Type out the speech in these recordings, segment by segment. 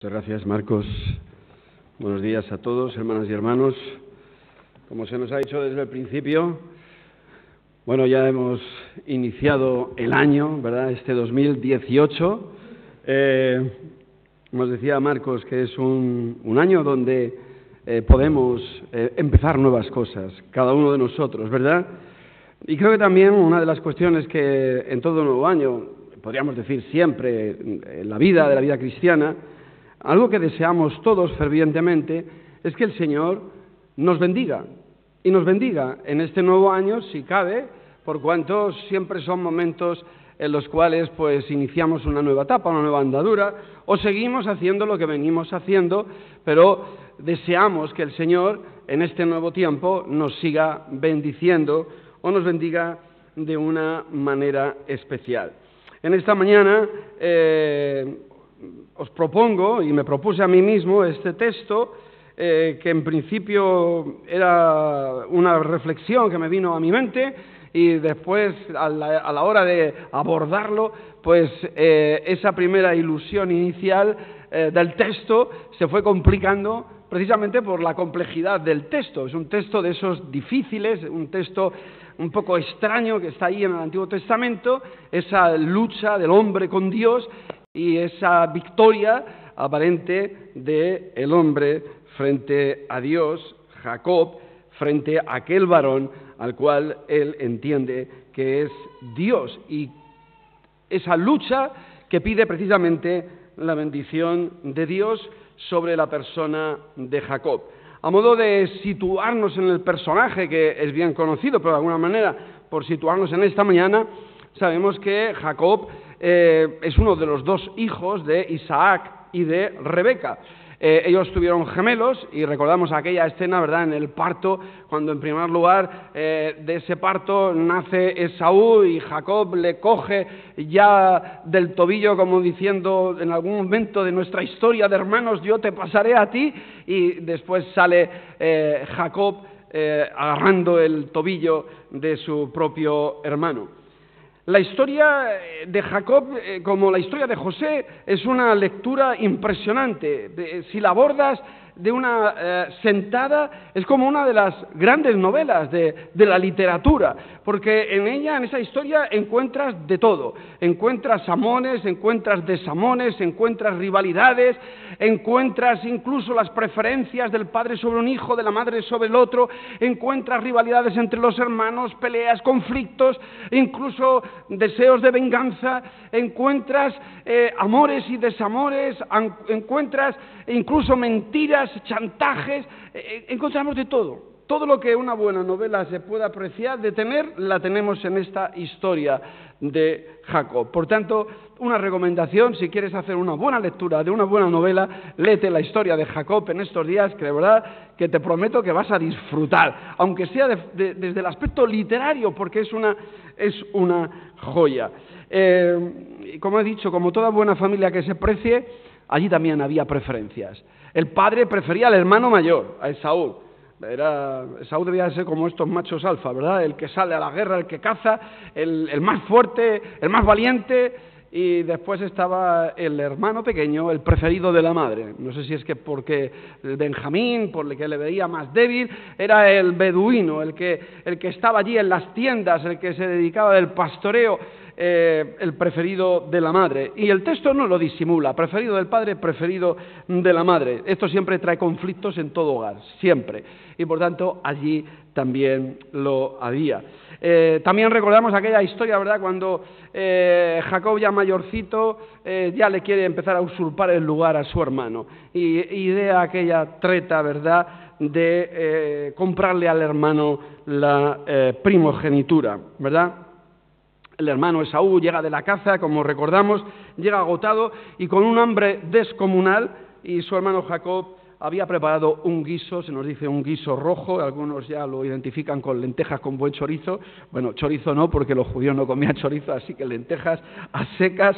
Muchas gracias, Marcos. Buenos días a todos, hermanas y hermanos. Como se nos ha dicho desde el principio, bueno, ya hemos iniciado el año, ¿verdad? Este 2018. Nos decía Marcos que es un año donde podemos empezar nuevas cosas, cada uno de nosotros, ¿verdad? Y creo que también una de las cuestiones que en todo nuevo año, podríamos decir siempre, en la vida cristiana, algo que deseamos todos fervientemente es que el Señor nos bendiga, y nos bendiga en este nuevo año, si cabe, por cuanto siempre son momentos en los cuales pues iniciamos una nueva etapa, una nueva andadura, o seguimos haciendo lo que venimos haciendo, pero deseamos que el Señor en este nuevo tiempo nos siga bendiciendo o nos bendiga de una manera especial. En esta mañana os propongo, y me propuse a mí mismo, este texto que en principio era una reflexión que me vino a mi mente y después a la hora de abordarlo, pues esa primera ilusión inicial del texto se fue complicando precisamente por la complejidad del texto. Es un texto de esos difíciles, un texto un poco extraño que está ahí en el Antiguo Testamento, esa lucha del hombre con Dios y esa victoria aparente del hombre frente a Dios, Jacob, frente a aquel varón al cual él entiende que es Dios, y esa lucha que pide precisamente la bendición de Dios sobre la persona de Jacob. A modo de situarnos en el personaje, que es bien conocido, pero de alguna manera, por situarnos en esta mañana, sabemos que Jacob es uno de los dos hijos de Isaac y de Rebeca. Ellos tuvieron gemelos y recordamos aquella escena, ¿verdad?, en el parto, cuando en primer lugar de ese parto nace Esaú y Jacob le coge ya del tobillo como diciendo: en algún momento de nuestra historia de hermanos yo te pasaré a ti, y después sale Jacob agarrando el tobillo de su propio hermano. La historia de Jacob, como la historia de José, es una lectura impresionante. Si la abordas de una sentada, es como una de las grandes novelas de la literatura, porque en ella, en esa historia, encuentras de todo. Encuentras amores, encuentras desamones, encuentras rivalidades, encuentras incluso las preferencias del padre sobre un hijo, de la madre sobre el otro, encuentras rivalidades entre los hermanos, peleas, conflictos, incluso deseos de venganza, encuentras amores y desamores, encuentras incluso mentiras, chantajes, encontramos de todo. Todo lo que una buena novela se pueda apreciar de tener, la tenemos en esta historia de Jacob. Por tanto, una recomendación: si quieres hacer una buena lectura de una buena novela, léete la historia de Jacob en estos días, que de verdad que te prometo que vas a disfrutar, aunque sea desde el aspecto literario, porque es una joya. Como he dicho, como toda buena familia que se precie, allí también había preferencias. El padre prefería al hermano mayor, a Esaú. Esaú debía ser como estos machos alfa, ¿verdad? El que sale a la guerra, el que caza, el más fuerte, el más valiente. Y después estaba el hermano pequeño, el preferido de la madre. No sé si es que porque Benjamín, por el que le veía más débil, era el beduino, el que estaba allí en las tiendas, el que se dedicaba del pastoreo, el preferido de la madre. Y el texto no lo disimula: preferido del padre, preferido de la madre. Esto siempre trae conflictos en todo hogar, siempre. Y por tanto, allí también lo había. También recordamos aquella historia, ¿verdad?, cuando Jacob, ya mayorcito, ya le quiere empezar a usurpar el lugar a su hermano, y idea aquella treta, ¿verdad?, de comprarle al hermano la primogenitura, ¿verdad? El hermano Esaú llega de la caza, como recordamos, llega agotado y con un hambre descomunal, y su hermano Jacob había preparado un guiso, se nos dice un guiso rojo, algunos ya lo identifican con lentejas con buen chorizo. Bueno, chorizo no, porque los judíos no comían chorizo, así que lentejas a secas,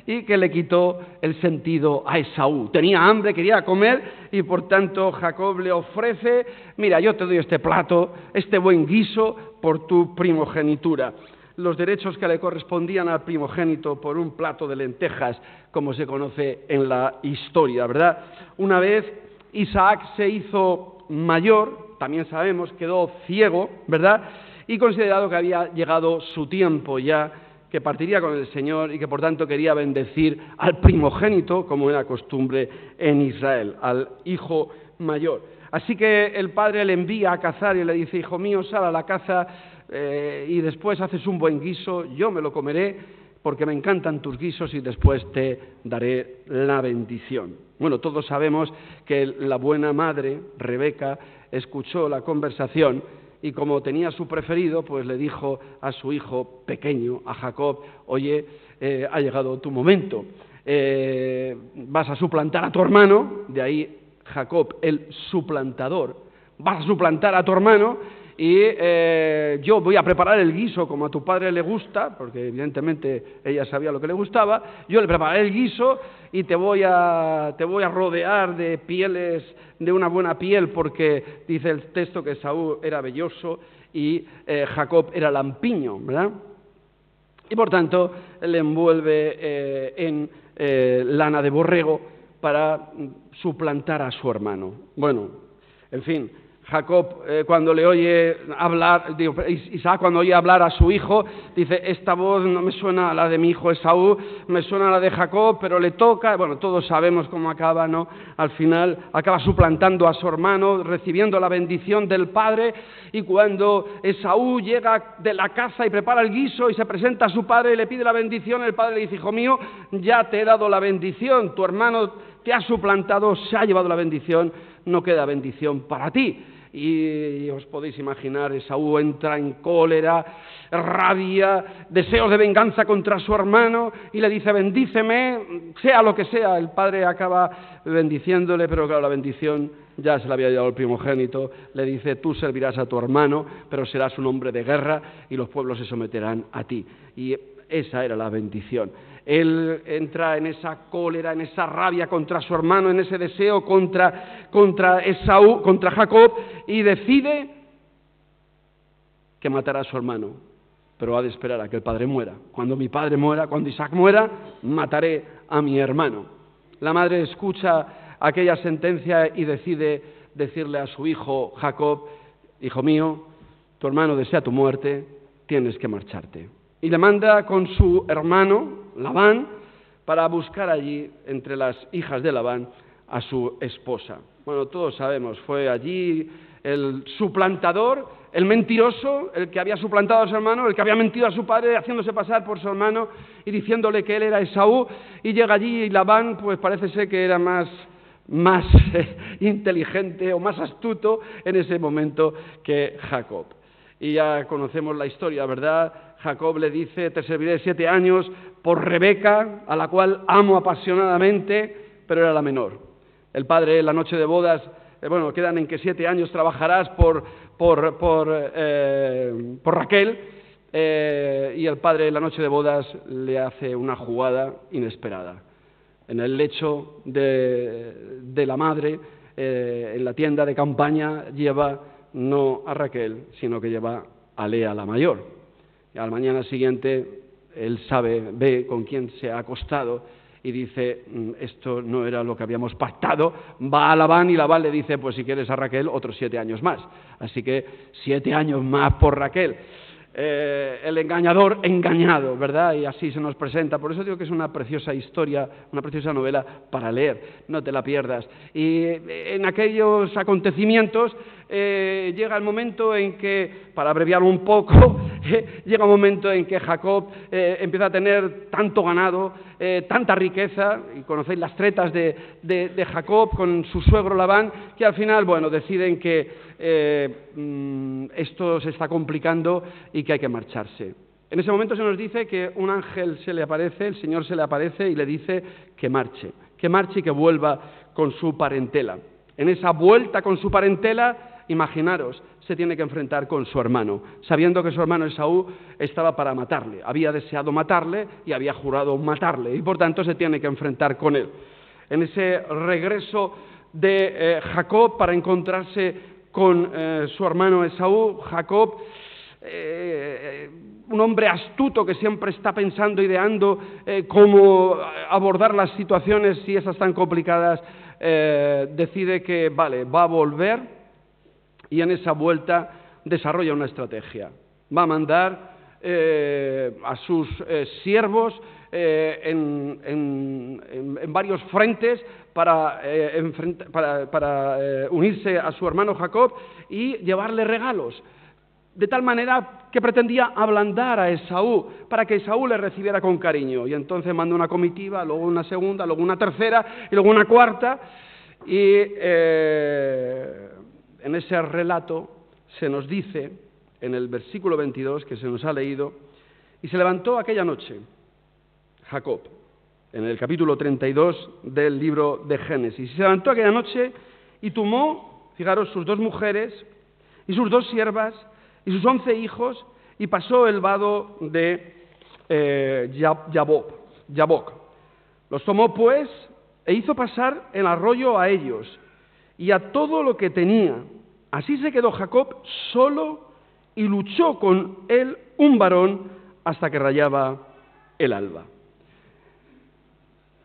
y que le quitó el sentido a Esaú. Tenía hambre, quería comer, y por tanto Jacob le ofrece: mira, yo te doy este plato, este buen guiso, por tu primogenitura. los derechos que le correspondían al primogénito por un plato de lentejas, como se conoce en la historia, ¿verdad? Una vez Isaac se hizo mayor, también sabemos, quedó ciego, ¿verdad? Y considerado que había llegado su tiempo ya, que partiría con el Señor y que por tanto quería bendecir al primogénito, como era costumbre en Israel, al hijo mayor. Así que el padre le envía a cazar y le dice: hijo mío, sal a la caza y después haces un buen guiso, yo me lo comeré porque me encantan tus guisos y después te daré la bendición. Bueno, todos sabemos que la buena madre, Rebeca, escuchó la conversación y como tenía su preferido, pues le dijo a su hijo pequeño, a Jacob: oye, ha llegado tu momento, vas a suplantar a tu hermano, de ahí Jacob, el suplantador, vas a suplantar a tu hermano y yo voy a preparar el guiso como a tu padre le gusta, porque evidentemente ella sabía lo que le gustaba, yo le prepararé el guiso y te voy a rodear de pieles, de una buena piel, porque dice el texto que Esaú era velloso y Jacob era lampiño, ¿verdad? Y por tanto le envuelve en lana de borrego para suplantar a su hermano. Bueno, en fin, Jacob cuando le oye hablar, Isaac cuando oye hablar a su hijo, dice: esta voz no me suena a la de mi hijo Esaú, me suena a la de Jacob, pero le toca. Bueno, todos sabemos cómo acaba, ¿no? Al final acaba suplantando a su hermano, recibiendo la bendición del padre, y cuando Esaú llega de la caza y prepara el guiso y se presenta a su padre y le pide la bendición, el padre le dice: hijo mío, ya te he dado la bendición, tu hermano te ha suplantado, se ha llevado la bendición, no queda bendición para ti. Y os podéis imaginar, Esaú entra en cólera, rabia, deseos de venganza contra su hermano y le dice: bendíceme, sea lo que sea. El padre acaba bendiciéndole, pero claro, la bendición ya se la había llevado el primogénito. Le dice: tú servirás a tu hermano, pero serás un hombre de guerra y los pueblos se someterán a ti. Y esa era la bendición. Él entra en esa cólera, en esa rabia contra su hermano, en ese deseo contra Esaú, contra Jacob, y decide que matará a su hermano, pero ha de esperar a que el padre muera. Cuando mi padre muera, cuando Isaac muera, mataré a mi hermano. La madre escucha aquella sentencia y decide decirle a su hijo Jacob: hijo mío, tu hermano desea tu muerte, tienes que marcharte. Y le manda con su hermano Labán para buscar allí, entre las hijas de Labán, a su esposa. Bueno, todos sabemos, fue allí el suplantador, el mentiroso, el que había suplantado a su hermano, el que había mentido a su padre, haciéndose pasar por su hermano y diciéndole que él era Esaú, y llega allí y Labán, pues parece ser que era más inteligente o más astuto en ese momento que Jacob. Y ya conocemos la historia, ¿verdad? Jacob le dice: te serviré 7 años por Rebeca, a la cual amo apasionadamente, pero era la menor. El padre, en la noche de bodas, quedan en que 7 años trabajarás por Raquel, y el padre, en la noche de bodas, le hace una jugada inesperada. En el lecho de la madre, en la tienda de campaña, lleva no a Raquel, sino que lleva a Lea, la mayor. Y al mañana siguiente, él ve con quién se ha acostado y dice: esto no era lo que habíamos pactado. Va a Labán y Labán le dice: pues si quieres a Raquel, otros 7 años más. Así que 7 años más por Raquel. El engañador engañado, ¿verdad? Y así se nos presenta. Por eso digo que es una preciosa historia, una preciosa novela para leer, no te la pierdas. Y en aquellos acontecimientos llega el momento en que, para abreviar un poco, llega un momento en que Jacob empieza a tener tanto ganado, tanta riqueza, y conocéis las tretas de Jacob con su suegro Labán, que al final, deciden que esto se está complicando y que hay que marcharse. En ese momento se nos dice que un ángel se le aparece, el Señor se le aparece y le dice que marche y que vuelva con su parentela. En esa vuelta con su parentela, imaginaros, se tiene que enfrentar con su hermano, sabiendo que su hermano Esaú estaba para matarle, había deseado matarle y había jurado matarle, y por tanto se tiene que enfrentar con él. En ese regreso de Jacob para encontrarse con su hermano Esaú, Jacob un hombre astuto que siempre está pensando, ideando cómo abordar las situaciones si esas tan complicadas, decide que, vale, va a volver y en esa vuelta desarrolla una estrategia. Va a mandar a sus siervos en varios frentes para unirse a su hermano Jacob y llevarle regalos, de tal manera que pretendía ablandar a Esaú, para que Esaú le recibiera con cariño. Y entonces manda una comitiva, luego una segunda, luego una tercera y luego una cuarta. Y en ese relato se nos dice, en el versículo 22 que se nos ha leído, y se levantó aquella noche Jacob, en el capítulo 32 del libro de Génesis. Se levantó aquella noche y tomó, fijaros, sus 2 mujeres y sus 2 siervas y sus 11 hijos, y pasó el vado de Yabok. Los tomó pues e hizo pasar el arroyo a ellos y a todo lo que tenía. Así se quedó Jacob solo y luchó con él un varón hasta que rayaba el alba.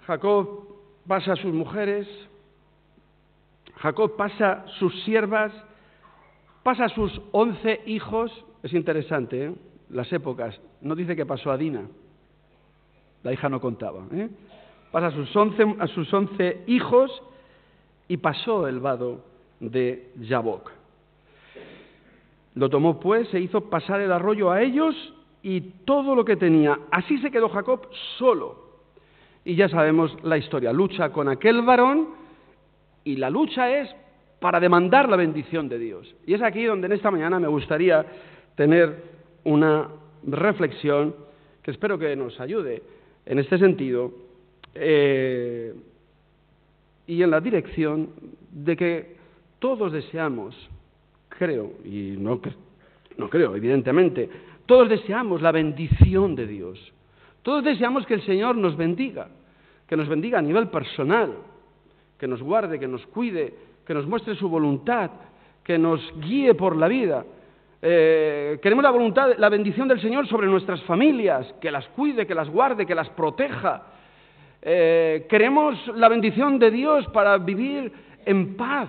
Jacob pasa a sus mujeres, Jacob pasa sus siervas, pasa a sus 11 hijos. Es interesante, ¿eh? Las épocas. No dice que pasó a Dina, la hija no contaba, ¿eh? Pasa a sus 11 hijos y pasó el vado de Yabok. Lo tomó pues e hizo pasar el arroyo a ellos y todo lo que tenía. Así se quedó Jacob solo. Y ya sabemos la historia. Lucha con aquel varón y la lucha es para demandar la bendición de Dios. Y es aquí donde en esta mañana me gustaría tener una reflexión que espero que nos ayude en este sentido y en la dirección de que todos deseamos, creo, y no creo, evidentemente, todos deseamos la bendición de Dios. Todos deseamos que el Señor nos bendiga a nivel personal, que nos guarde, que nos cuide, que nos muestre su voluntad, que nos guíe por la vida. Queremos la bendición del Señor sobre nuestras familias, que las cuide, que las guarde, que las proteja. Queremos la bendición de Dios para vivir en paz,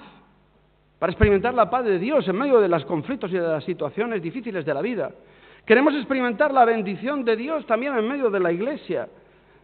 para experimentar la paz de Dios en medio de los conflictos y de las situaciones difíciles de la vida. Queremos experimentar la bendición de Dios también en medio de la Iglesia.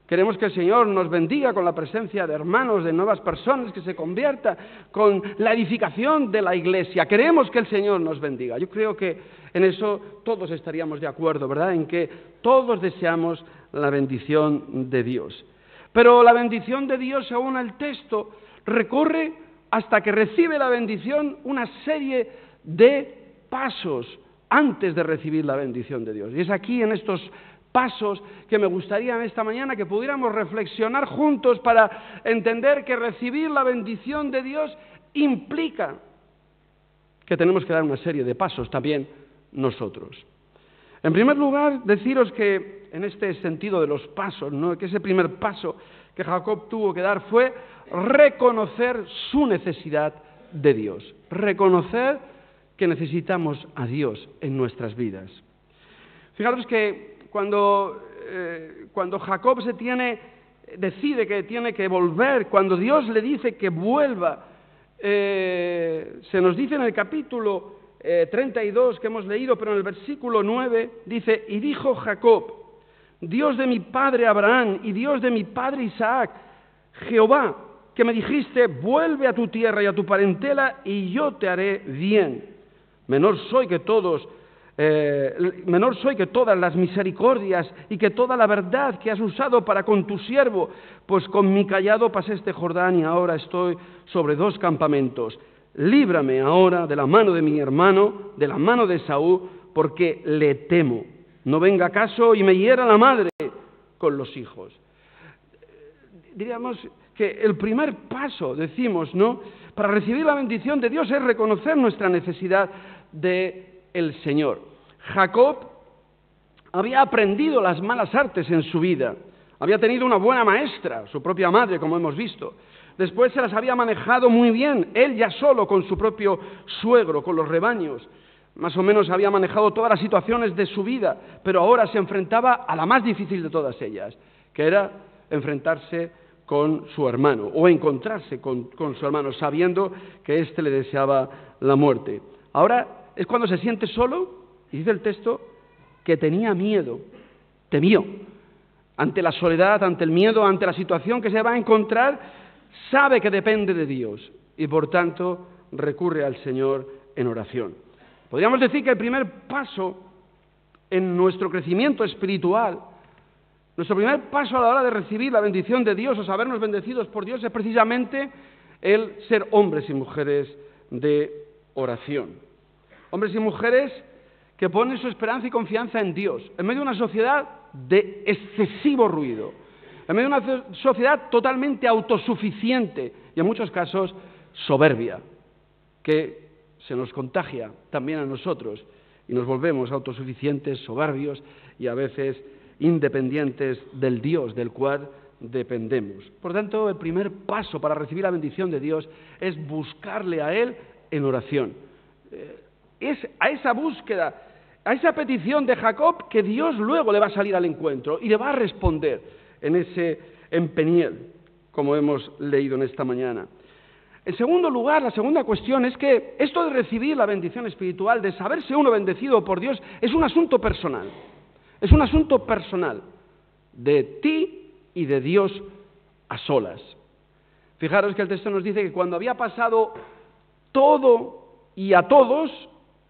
Queremos que el Señor nos bendiga con la presencia de hermanos, de nuevas personas que se conviertan, con la edificación de la Iglesia. Queremos que el Señor nos bendiga. Yo creo que en eso todos estaríamos de acuerdo, ¿verdad? En que todos deseamos la bendición de Dios. Pero la bendición de Dios, según el texto, recorre hasta que recibe la bendición una serie de pasos antes de recibir la bendición de Dios. Y es aquí, en estos pasos, que me gustaría en esta mañana que pudiéramos reflexionar juntos para entender que recibir la bendición de Dios implica que tenemos que dar una serie de pasos también nosotros. En primer lugar, deciros que en este sentido de los pasos, ¿no?, que ese primer paso que Jacob tuvo que dar fue reconocer su necesidad de Dios, reconocer que necesitamos a Dios en nuestras vidas. Fijaros que cuando Jacob decide que tiene que volver, cuando Dios le dice que vuelva, se nos dice en el capítulo 32 que hemos leído, pero en el versículo 9 dice: y dijo Jacob, Dios de mi padre Abraham y Dios de mi padre Isaac, Jehová, que me dijiste, vuelve a tu tierra y a tu parentela y yo te haré bien. Menor soy que todas las misericordias y que toda la verdad que has usado para con tu siervo, pues con mi cayado pasé este Jordán y ahora estoy sobre 2 campamentos. Líbrame ahora de la mano de mi hermano, de la mano de Esaú, porque le temo. No venga acaso y me hiera la madre con los hijos. Diríamos que el primer paso, decimos, ¿no?, para recibir la bendición de Dios es reconocer nuestra necesidad del Señor. Jacob había aprendido las malas artes en su vida, había tenido una buena maestra, su propia madre, como hemos visto. Después se las había manejado muy bien, él ya solo con su propio suegro, con los rebaños. más o menos había manejado todas las situaciones de su vida, pero ahora se enfrentaba a la más difícil de todas ellas, que era enfrentarse con su hermano, o encontrarse con su hermano, sabiendo que éste le deseaba la muerte. Ahora es cuando se siente solo, y dice el texto, que tenía miedo, temió. Ante la soledad, ante el miedo, ante la situación que se va a encontrar, sabe que depende de Dios, y por tanto recurre al Señor en oración. Podríamos decir que el primer paso en nuestro crecimiento espiritual, nuestro primer paso a la hora de recibir la bendición de Dios o sabernos bendecidos por Dios es precisamente el ser hombres y mujeres de oración. Hombres y mujeres que ponen su esperanza y confianza en Dios, en medio de una sociedad de excesivo ruido, en medio de una sociedad totalmente autosuficiente y en muchos casos soberbia, que se nos contagia también a nosotros y nos volvemos autosuficientes, soberbios y a veces independientes del Dios del cual dependemos. Por tanto, el primer paso para recibir la bendición de Dios es buscarle a Él en oración. Es a esa búsqueda, a esa petición de Jacob que Dios luego le va a salir al encuentro y le va a responder en ese Peniel, como hemos leído en esta mañana. En segundo lugar, la segunda cuestión es que esto de recibir la bendición espiritual, de saberse uno bendecido por Dios, es un asunto personal. Es un asunto personal de ti y de Dios a solas. Fijaros que el texto nos dice que cuando había pasado todo y a todos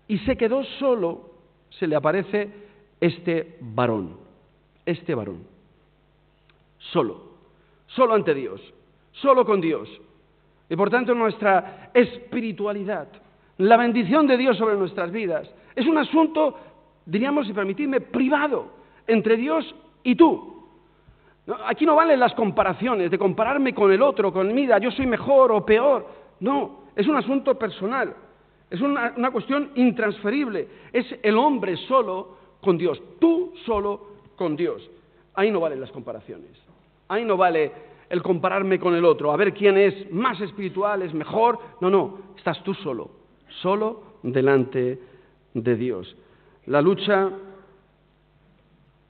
y se quedó solo, se le aparece este varón, solo ante Dios, solo con Dios. Y por tanto nuestra espiritualidad, la bendición de Dios sobre nuestras vidas, es un asunto, diríamos, si permitidme, privado, entre Dios y tú. Aquí no valen las comparaciones, de compararme con el otro, con mira, yo soy mejor o peor. No, es un asunto personal, es una cuestión intransferible. Es el hombre solo con Dios, tú solo con Dios. Ahí no valen las comparaciones, ahí no vale el compararme con el otro, a ver quién es más espiritual, es mejor. No, estás tú solo delante de Dios. La lucha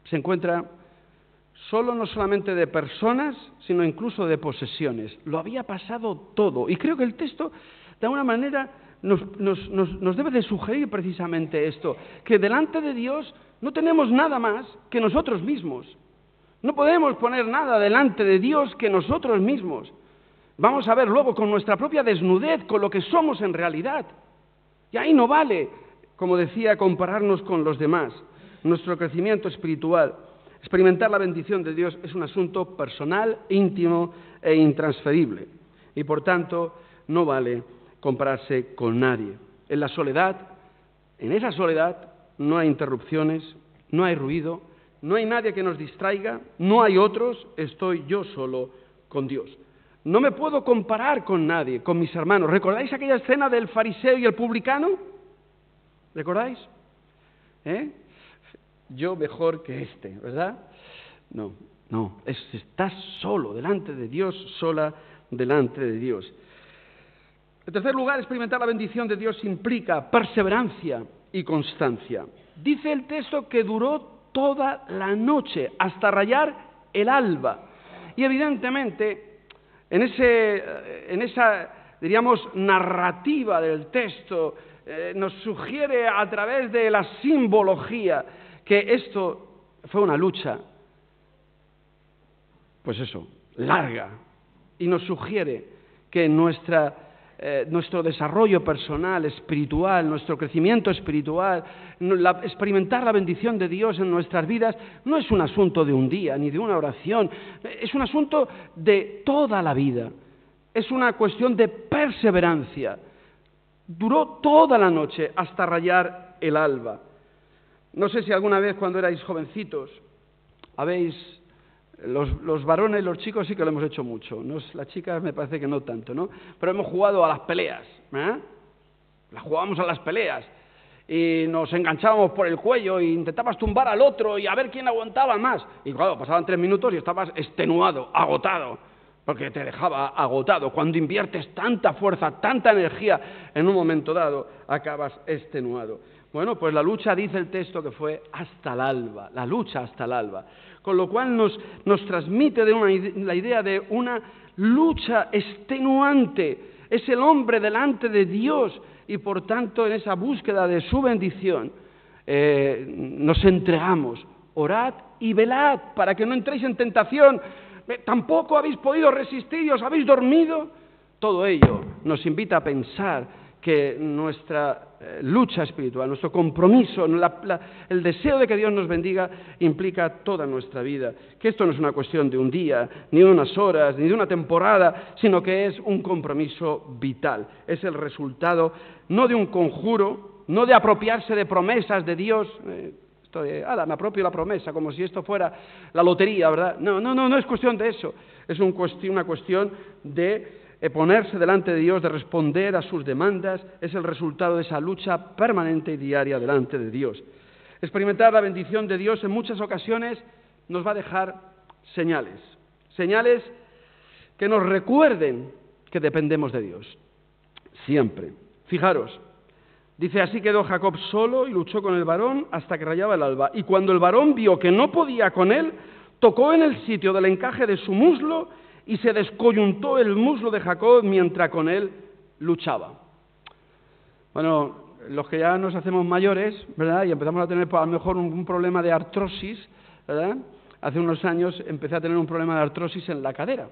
se encuentra solo no solamente de personas, sino incluso de posesiones. Lo había pasado todo. Y creo que el texto, de alguna manera, nos debe de sugerir precisamente esto, que delante de Dios no tenemos nada más que nosotros mismos. No podemos poner nada delante de Dios que nosotros mismos. Vamos a ver luego con nuestra propia desnudez, con lo que somos en realidad. Y ahí no vale, como decía, compararnos con los demás. Nuestro crecimiento espiritual, experimentar la bendición de Dios es un asunto personal, íntimo e intransferible. Y por tanto, no vale compararse con nadie. En la soledad, en esa soledad, no hay interrupciones, no hay ruido, no hay nadie que nos distraiga, no hay otros, estoy yo solo con Dios. No me puedo comparar con nadie, con mis hermanos. ¿Recordáis aquella escena del fariseo y el publicano? ¿Recordáis? Yo mejor que este, ¿verdad? No, estás solo delante de Dios, sola delante de Dios. En tercer lugar, experimentar la bendición de Dios implica perseverancia y constancia. Dice el texto que duró toda la noche, hasta rayar el alba. Y evidentemente, en esa, diríamos, narrativa del texto, nos sugiere a través de la simbología que esto fue una lucha, pues eso, larga. Y nos sugiere que nuestro desarrollo personal, espiritual, nuestro crecimiento espiritual, experimentar la bendición de Dios en nuestras vidas, no es un asunto de un día, ni de una oración, es un asunto de toda la vida, es una cuestión de perseverancia. Duró toda la noche hasta rayar el alba. No sé si alguna vez cuando erais jovencitos, los varones, los chicos sí que lo hemos hecho mucho, las chicas me parece que no tanto, ¿no? Pero hemos jugado a las peleas, jugábamos a las peleas y nos enganchábamos por el cuello e intentabas tumbar al otro y a ver quién aguantaba más. Y claro, pasaban 3 minutos y estabas extenuado, agotado. porque te dejaba agotado. Cuando inviertes tanta fuerza, tanta energía en un momento dado, acabas extenuado. Bueno, pues la lucha, dice el texto, que fue hasta el alba, la lucha hasta el alba. Con lo cual nos transmite la idea de una lucha extenuante. Es el hombre delante de Dios y por tanto en esa búsqueda de su bendición nos entregamos. Orad y velad para que no entréis en tentación. ¿Tampoco habéis podido resistir y os habéis dormido? Todo ello nos invita a pensar que nuestra lucha espiritual, nuestro compromiso, el deseo de que Dios nos bendiga implica toda nuestra vida. Que esto no es una cuestión de un día, ni de unas horas, ni de una temporada, sino que es un compromiso vital. Es el resultado no de un conjuro, no de apropiarse de promesas de Dios. Me apropio la promesa, como si esto fuera la lotería, ¿verdad? No es cuestión de eso. Es una cuestión de ponerse delante de Dios, de responder a sus demandas. Es el resultado de esa lucha permanente y diaria delante de Dios. Experimentar la bendición de Dios en muchas ocasiones nos va a dejar señales que nos recuerden que dependemos de Dios, siempre. Fijaros, dice: así quedó Jacob solo y luchó con el varón hasta que rayaba el alba. Y cuando el varón vio que no podía con él, tocó en el sitio del encaje de su muslo y se descoyuntó el muslo de Jacob mientras con él luchaba. Bueno, los que ya nos hacemos mayores, ¿verdad?, y empezamos a tener a lo mejor un problema de artrosis, ¿verdad? Hace unos años empecé a tener un problema de artrosis en la cadera.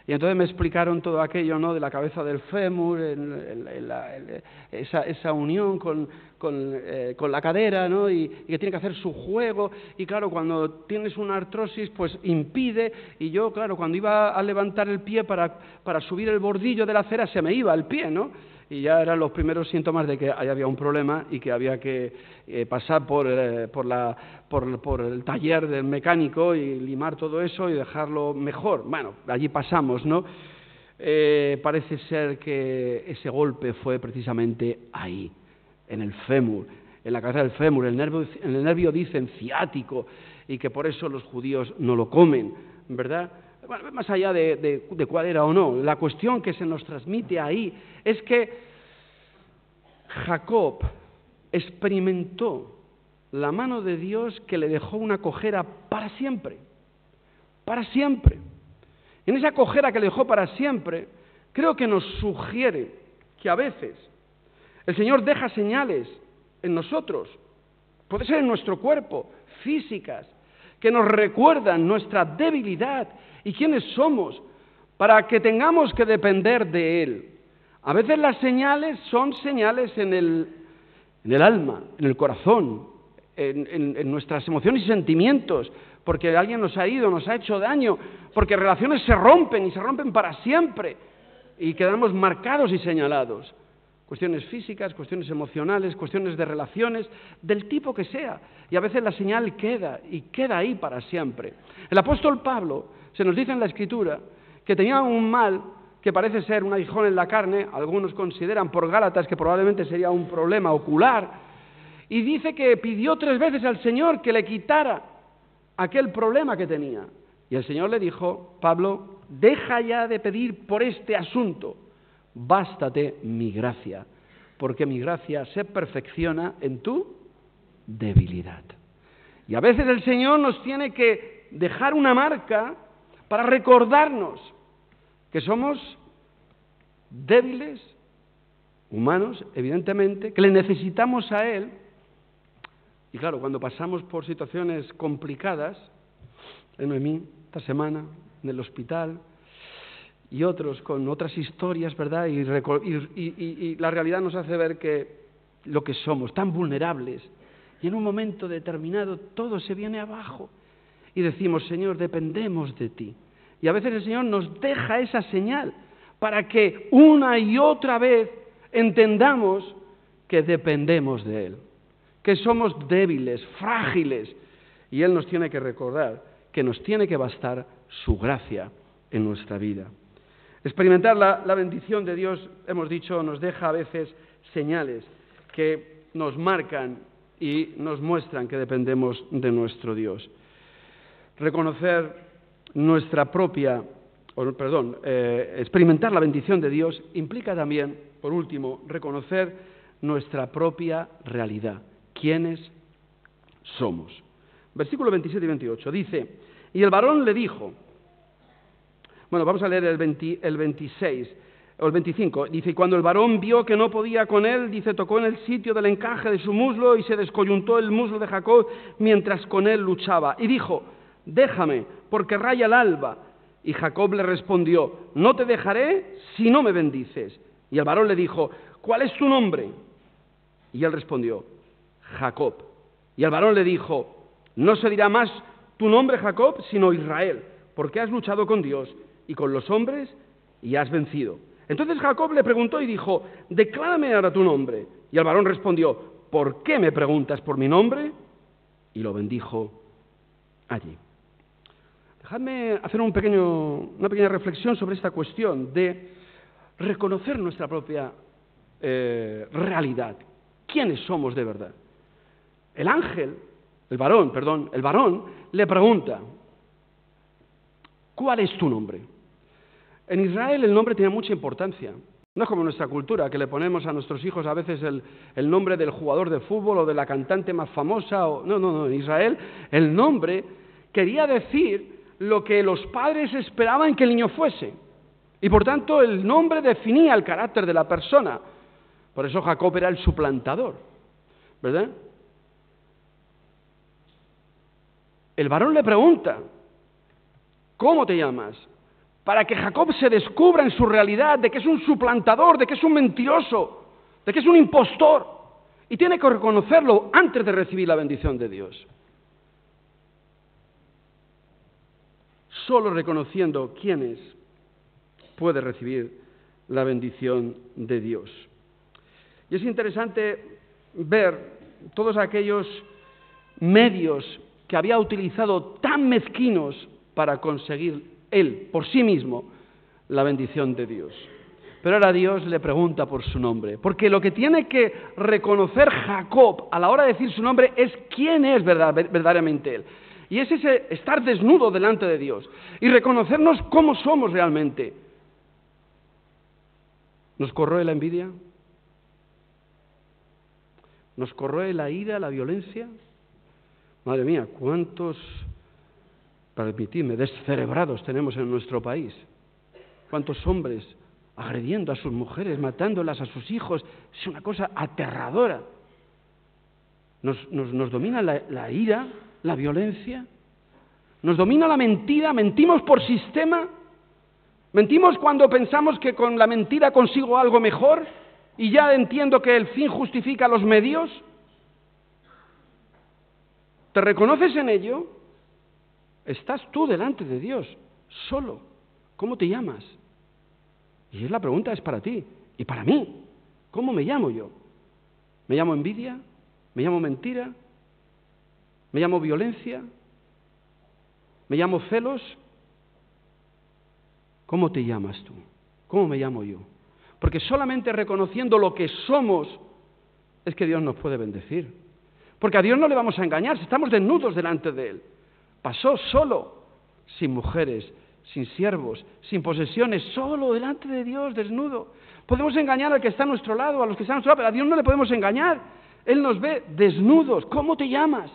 Y entonces me explicaron todo aquello, ¿no?, de la cabeza del fémur, esa unión con la cadera, ¿no?, y que tiene que hacer su juego. Y claro, cuando tienes una artrosis, pues impide. Y yo, claro, cuando iba a levantar el pie para subir el bordillo de la acera, se me iba el pie, ¿no? Y ya eran los primeros síntomas de que ahí había un problema y que había que pasar por el taller del mecánico y limar todo eso y dejarlo mejor. Bueno, allí pasamos, ¿no? Parece ser que ese golpe fue precisamente ahí, en el fémur, en la cabeza del fémur. En el nervio dicen ciático, y que por eso los judíos no lo comen, ¿verdad? Bueno, más allá de cuál era o no, la cuestión que se nos transmite ahí es que Jacob experimentó la mano de Dios que le dejó una cojera para siempre, para siempre. En esa cojera que le dejó para siempre, creo que nos sugiere que a veces el Señor deja señales en nosotros, puede ser en nuestro cuerpo, físicas, que nos recuerdan nuestra debilidad y quiénes somos, para que tengamos que depender de Él. A veces las señales son señales en el alma, en el corazón, en nuestras emociones y sentimientos, porque alguien nos ha herido, nos ha hecho daño, porque relaciones se rompen y se rompen para siempre y quedamos marcados y señalados. Cuestiones físicas, cuestiones emocionales, cuestiones de relaciones, del tipo que sea. Y a veces la señal queda ahí para siempre. El apóstol Pablo se nos dice en la Escritura que tenía un mal que parece ser un aguijón en la carne, algunos consideran por Gálatas que probablemente sería un problema ocular, y dice que pidió 3 veces al Señor que le quitara aquel problema que tenía. Y el Señor le dijo: Pablo, deja ya de pedir por este asunto, bástate mi gracia, porque mi gracia se perfecciona en tu debilidad. Y a veces el Señor nos tiene que dejar una marca para recordarnos que somos débiles, humanos, evidentemente, que le necesitamos a Él. Y claro, cuando pasamos por situaciones complicadas, en Noemí, esta semana, en el hospital, y otros con otras historias, ¿verdad? Y la realidad nos hace ver que lo que somos, tan vulnerables, y en un momento determinado todo se viene abajo, y decimos: Señor, dependemos de ti. Y a veces el Señor nos deja esa señal para que una y otra vez entendamos que dependemos de Él, que somos débiles, frágiles, y Él nos tiene que recordar que nos tiene que bastar su gracia en nuestra vida. Experimentar la bendición de Dios, hemos dicho, nos deja a veces señales que nos marcan y nos muestran que dependemos de nuestro Dios. Reconocer nuestra propia experimentar la bendición de Dios implica también, por último, reconocer nuestra propia realidad, quiénes somos. Versículos 27 y 28 dice, y el varón le dijo, bueno, vamos a leer el 26 o el 25, dice, y cuando el varón vio que no podía con él, dice, tocó en el sitio del encaje de su muslo y se descoyuntó el muslo de Jacob mientras con él luchaba. Y dijo, déjame, porque raya el alba. Y Jacob le respondió, no te dejaré si no me bendices. Y el varón le dijo, ¿cuál es tu nombre? Y él respondió, Jacob. Y el varón le dijo, no se dirá más tu nombre Jacob, sino Israel, porque has luchado con Dios y con los hombres y has vencido. Entonces Jacob le preguntó y dijo, declárame ahora tu nombre. Y el varón respondió, ¿por qué me preguntas por mi nombre? Y lo bendijo allí. Dejadme hacer una pequeña reflexión sobre esta cuestión de reconocer nuestra propia realidad. ¿Quiénes somos de verdad? El varón le pregunta, ¿cuál es tu nombre? En Israel el nombre tenía mucha importancia. No es como en nuestra cultura, que le ponemos a nuestros hijos a veces el nombre del jugador de fútbol o de la cantante más famosa. No. En Israel el nombre quería decir lo que los padres esperaban que el niño fuese. Y por tanto el nombre definía el carácter de la persona. Por eso Jacob era el suplantador, ¿verdad? El varón le pregunta, ¿cómo te llamas? Para que Jacob se descubra en su realidad de que es un suplantador, de que es un mentiroso, de que es un impostor. Y tiene que reconocerlo antes de recibir la bendición de Dios. Solo reconociendo quién es, puede recibir la bendición de Dios. Y es interesante ver todos aquellos medios que había utilizado tan mezquinos para conseguir él, por sí mismo, la bendición de Dios. Pero ahora Dios le pregunta por su nombre, porque lo que tiene que reconocer Jacob a la hora de decir su nombre es quién es verdaderamente él. Y es ese estar desnudo delante de Dios y reconocernos cómo somos realmente. ¿Nos corroe la envidia? ¿Nos corroe la ira, la violencia? Madre mía, cuántos, permitidme, descerebrados tenemos en nuestro país. Cuántos hombres agrediendo a sus mujeres, matándolas a sus hijos. Es una cosa aterradora. Nos domina la ira, la violencia. Nos domina la mentira. Mentimos por sistema. Mentimos cuando pensamos que con la mentira consigo algo mejor y ya entiendo que el fin justifica los medios. ¿Te reconoces en ello? Estás tú delante de Dios, solo. ¿Cómo te llamas? Y la pregunta es para ti y para mí. ¿Cómo me llamo yo? ¿Me llamo envidia? ¿Me llamo mentira? ¿Me llamo violencia? ¿Me llamo celos? ¿Cómo te llamas tú? ¿Cómo me llamo yo? Porque solamente reconociendo lo que somos es que Dios nos puede bendecir. Porque a Dios no le vamos a engañar, si estamos desnudos delante de Él. Pasó solo, sin mujeres, sin siervos, sin posesiones, solo delante de Dios, desnudo. Podemos engañar al que está a nuestro lado, a los que están a nuestro lado, pero a Dios no le podemos engañar. Él nos ve desnudos. ¿Cómo te llamas?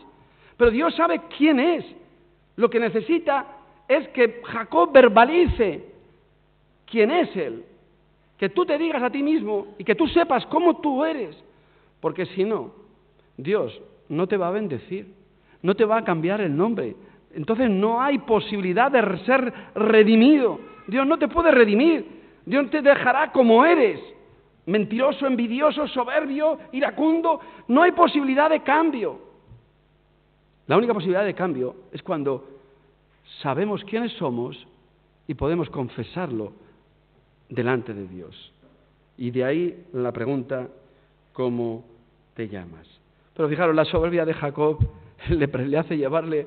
Pero Dios sabe quién es. Lo que necesita es que Jacob verbalice quién es Él. Que tú te digas a ti mismo y que tú sepas cómo tú eres. Porque si no, Dios no te va a bendecir, no te va a cambiar el nombre. Entonces no hay posibilidad de ser redimido. Dios no te puede redimir. Dios te dejará como eres. Mentiroso, envidioso, soberbio, iracundo. No hay posibilidad de cambio. La única posibilidad de cambio es cuando sabemos quiénes somos y podemos confesarlo delante de Dios. Y de ahí la pregunta, ¿cómo te llamas? Pero fijaros, la soberbia de Jacob le hace llevarle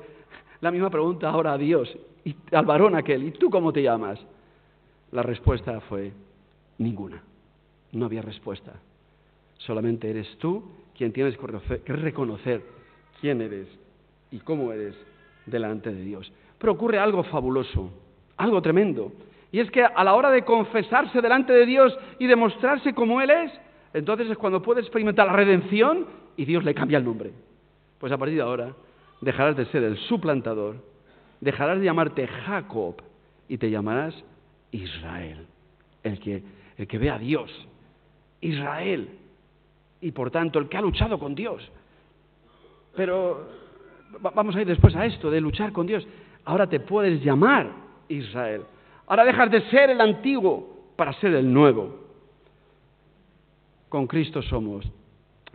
la misma pregunta ahora a Dios, y al varón aquel, ¿y tú cómo te llamas? La respuesta fue ninguna. No había respuesta. Solamente eres tú quien tienes que reconocer quién eres y cómo eres delante de Dios. Pero ocurre algo fabuloso, algo tremendo, Y es que a la hora de confesarse delante de Dios y demostrarse como Él es, entonces es cuando puede experimentar la redención y Dios le cambia el nombre. Pues a partir de ahora dejarás de ser el suplantador, dejarás de llamarte Jacob y te llamarás Israel, el que ve a Dios, Israel, y por tanto el que ha luchado con Dios. Pero vamos a ir después a esto de luchar con Dios. Ahora te puedes llamar Israel. Ahora dejas de ser el antiguo para ser el nuevo. Con Cristo somos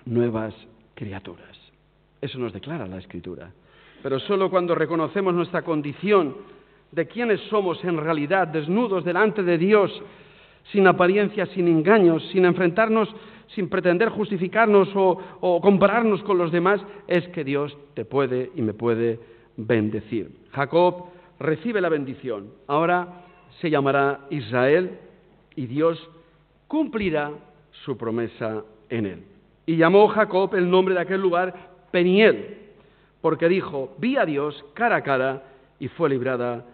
nuevas criaturas. Eso nos declara la Escritura. Pero solo cuando reconocemos nuestra condición de quiénes somos en realidad, desnudos delante de Dios, sin apariencia, sin engaños, sin enfrentarnos, sin pretender justificarnos o compararnos con los demás, es que Dios te puede y me puede bendecir. Jacob recibe la bendición. Ahora se llamará Israel y Dios cumplirá su promesa en él. Y llamó Jacob el nombre de aquel lugar Peniel, porque dijo, vi a Dios cara a cara y fue librada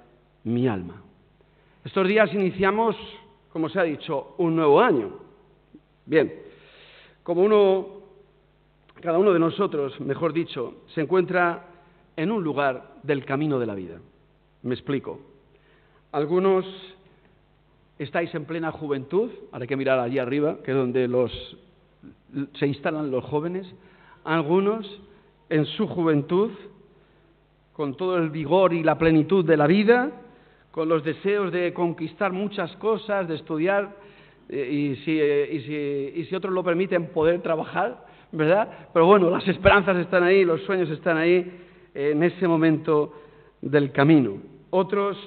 mi alma. Estos días iniciamos, como se ha dicho, un nuevo año. Bien, cada uno de nosotros, mejor dicho, se encuentra en un lugar del camino de la vida. Me explico. Algunos estáis en plena juventud, ahora hay que mirar allí arriba, que es donde se instalan los jóvenes. Algunos en su juventud, con todo el vigor y la plenitud de la vida, con los deseos de conquistar muchas cosas, de estudiar, y si otros lo permiten, poder trabajar, ¿verdad? Pero bueno, las esperanzas están ahí, los sueños están ahí, en ese momento del camino. Otros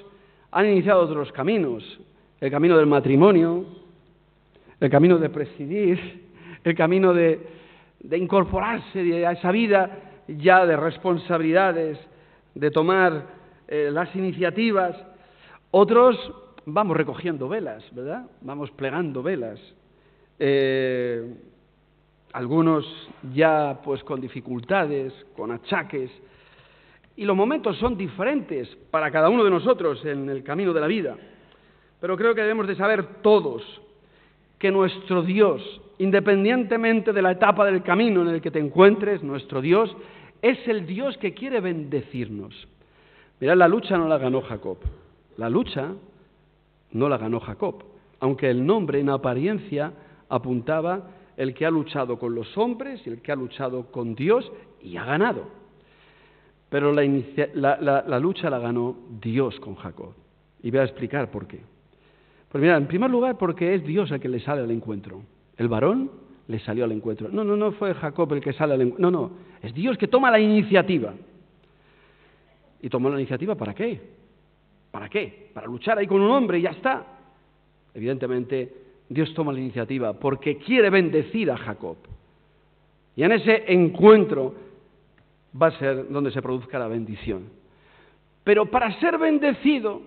han iniciado otros caminos, el camino del matrimonio, el camino de presidir, el camino de incorporarse a esa vida ya de responsabilidades, de tomar las iniciativas. Otros vamos recogiendo velas, ¿verdad? Vamos plegando velas. Algunos ya pues con dificultades, con achaques. Y los momentos son diferentes para cada uno de nosotros en el camino de la vida. Pero creo que debemos de saber todos que nuestro Dios, independientemente de la etapa del camino en el que te encuentres, nuestro Dios es el Dios que quiere bendecirnos. Mirad, la lucha no la ganó Jacob. La lucha no la ganó Jacob, aunque el nombre en apariencia apuntaba el que ha luchado con los hombres y el que ha luchado con Dios y ha ganado. Pero la lucha la ganó Dios con Jacob. Y voy a explicar por qué. Pues mira, en primer lugar, porque es Dios el que le sale al encuentro. El varón le salió al encuentro. No fue Jacob el que sale al encuentro. No, es Dios que toma la iniciativa. ¿Y tomó la iniciativa para qué? ¿Para qué? Para luchar ahí con un hombre y ya está. Evidentemente, Dios toma la iniciativa porque quiere bendecir a Jacob. Y en ese encuentro va a ser donde se produzca la bendición. Pero para ser bendecido,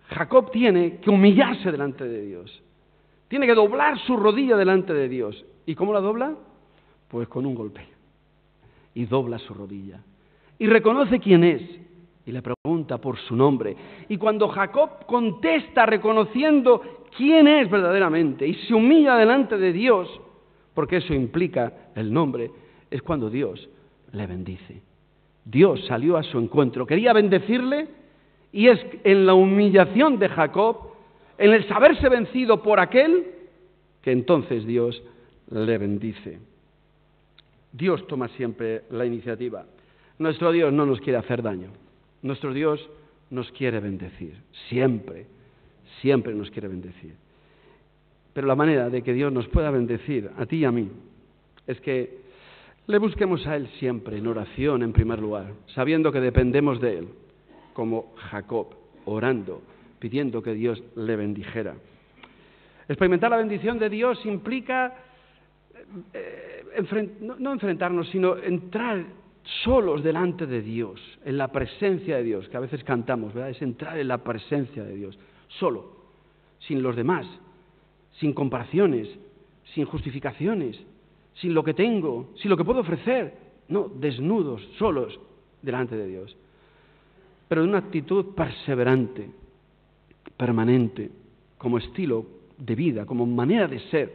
Jacob tiene que humillarse delante de Dios. Tiene que doblar su rodilla delante de Dios. ¿Y cómo la dobla? Pues con un golpe. Y dobla su rodilla. Y reconoce quién es. Y le pregunta por su nombre. Y cuando Jacob contesta reconociendo quién es verdaderamente y se humilla delante de Dios, porque eso implica el nombre, es cuando Dios le bendice. Dios salió a su encuentro. Quería bendecirle y es en la humillación de Jacob, en el saberse vencido por aquel, que entonces Dios le bendice. Dios toma siempre la iniciativa. Nuestro Dios no nos quiere hacer daño. Nuestro Dios nos quiere bendecir. Siempre, siempre nos quiere bendecir. Pero la manera de que Dios nos pueda bendecir, a ti y a mí, es que le busquemos a Él siempre, en oración en primer lugar, sabiendo que dependemos de Él, como Jacob, orando, pidiendo que Dios le bendijera. Experimentar la bendición de Dios implica no enfrentarnos, sino entrar solos delante de Dios, en la presencia de Dios, que a veces cantamos, ¿verdad? Es entrar en la presencia de Dios, solo, sin los demás, sin comparaciones, sin justificaciones, sin lo que tengo, sin lo que puedo ofrecer, no, desnudos, solos, delante de Dios. Pero de una actitud perseverante, permanente, como estilo de vida, como manera de ser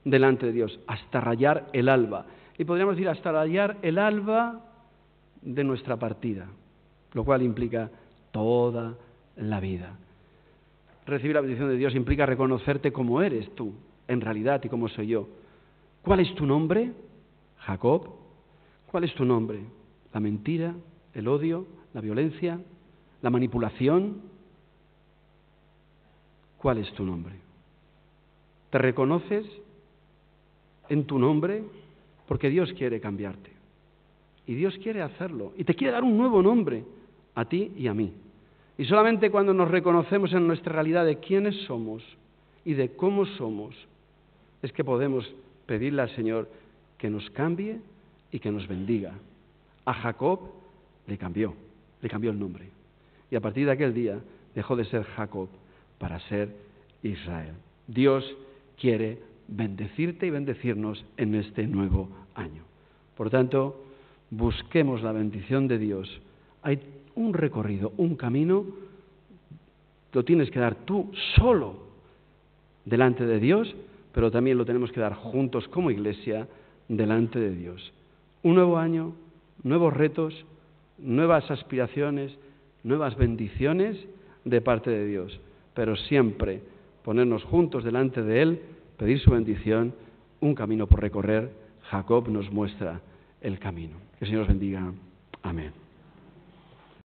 delante de Dios, hasta rayar el alba. Y podríamos decir hasta rayar el alba de nuestra partida, lo cual implica toda la vida. Recibir la bendición de Dios implica reconocerte como eres tú, en realidad, y como soy yo. ¿Cuál es tu nombre? Jacob. ¿Cuál es tu nombre? ¿La mentira, el odio, la violencia, la manipulación? ¿Cuál es tu nombre? ¿Te reconoces en tu nombre? Porque Dios quiere cambiarte. Y Dios quiere hacerlo. Y te quiere dar un nuevo nombre a ti y a mí. Y solamente cuando nos reconocemos en nuestra realidad de quiénes somos y de cómo somos, es que podemos pedirle al Señor que nos cambie y que nos bendiga. A Jacob le cambió el nombre. Y a partir de aquel día dejó de ser Jacob para ser Israel. Dios quiere bendecirte y bendecirnos en este nuevo año. Por tanto, busquemos la bendición de Dios. Hay un recorrido, un camino, lo tienes que dar tú solo delante de Dios, pero también lo tenemos que dar juntos como iglesia delante de Dios. Un nuevo año, nuevos retos, nuevas aspiraciones, nuevas bendiciones de parte de Dios, pero siempre ponernos juntos delante de Él, pedir su bendición, un camino por recorrer. Jacob nos muestra el camino. Que el Señor os bendiga. Amén.